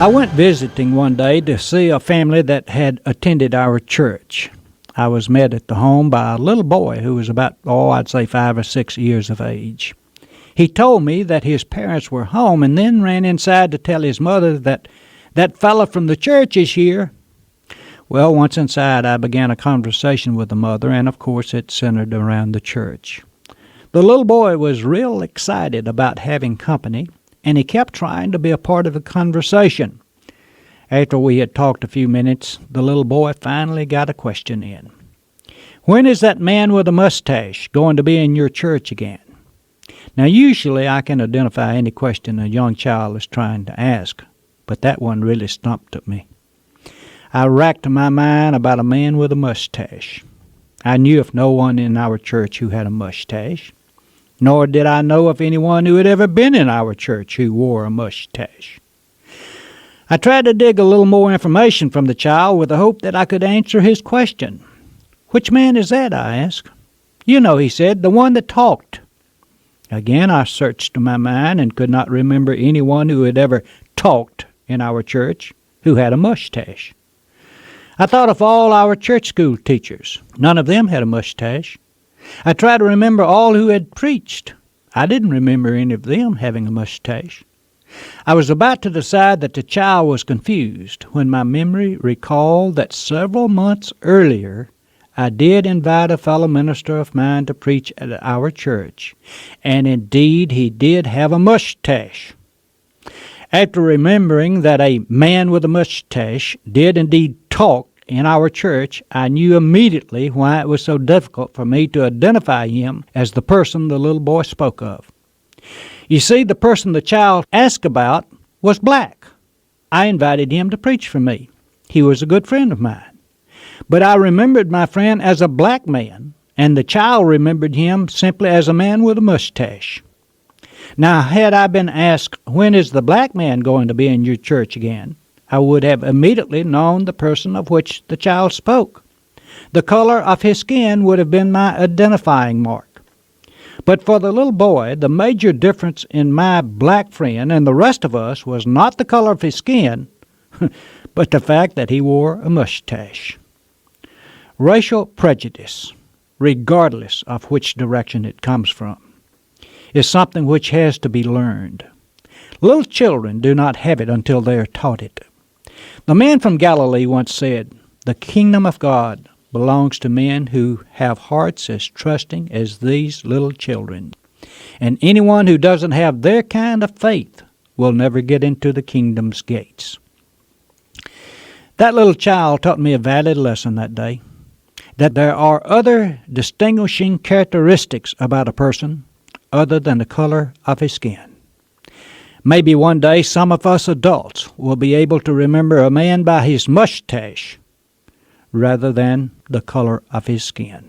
I went visiting one day to see a family that had attended our church. I was met at the home by a little boy who was about, I'd say 5 or 6 years of age. He told me that his parents were home and then ran inside to tell his mother that that fella from the church is here. Well, once inside, I began a conversation with the mother, and of course it centered around the church. The little boy was real excited about having company, and he kept trying to be a part of the conversation. After we had talked a few minutes, the little boy finally got a question in. "When is that man with a mustache going to be in your church again?" Now, usually I can identify any question a young child is trying to ask, but that one really stumped at me. I racked my mind about a man with a mustache. I knew of no one in our church who had a mustache, nor did I know of anyone who had ever been in our church who wore a mustache. I tried to dig a little more information from the child with the hope that I could answer his question. "Which man is that?" I asked. "You know," he said, "the one that talked." Again, I searched my mind and could not remember anyone who had ever talked in our church who had a mustache. I thought of all our church school teachers. None of them had a mustache. I tried to remember all who had preached. I didn't remember any of them having a mustache. I was about to decide that the child was confused when my memory recalled that several months earlier I did invite a fellow minister of mine to preach at our church, and indeed he did have a mustache. After remembering that a man with a mustache did indeed talk in our church, I knew immediately why it was so difficult for me to identify him as the person the little boy spoke of. You see, the person the child asked about was black. I invited him to preach for me. He was a good friend of mine. But I remembered my friend as a black man, and the child remembered him simply as a man with a mustache. Now, had I been asked, "When is the black man going to be in your church again?" I would have immediately known the person of which the child spoke. The color of his skin would have been my identifying mark. But for the little boy, the major difference in my black friend and the rest of us was not the color of his skin, but the fact that he wore a mustache. Racial prejudice, regardless of which direction it comes from, is something which has to be learned. Little children do not have it until they are taught it. The man from Galilee once said, "The kingdom of God belongs to men who have hearts as trusting as these little children. And anyone who doesn't have their kind of faith will never get into the kingdom's gates." That little child taught me a valid lesson that day, that there are other distinguishing characteristics about a person other than the color of his skin. Maybe one day some of us adults will be able to remember a man by his mustache rather than the color of his skin.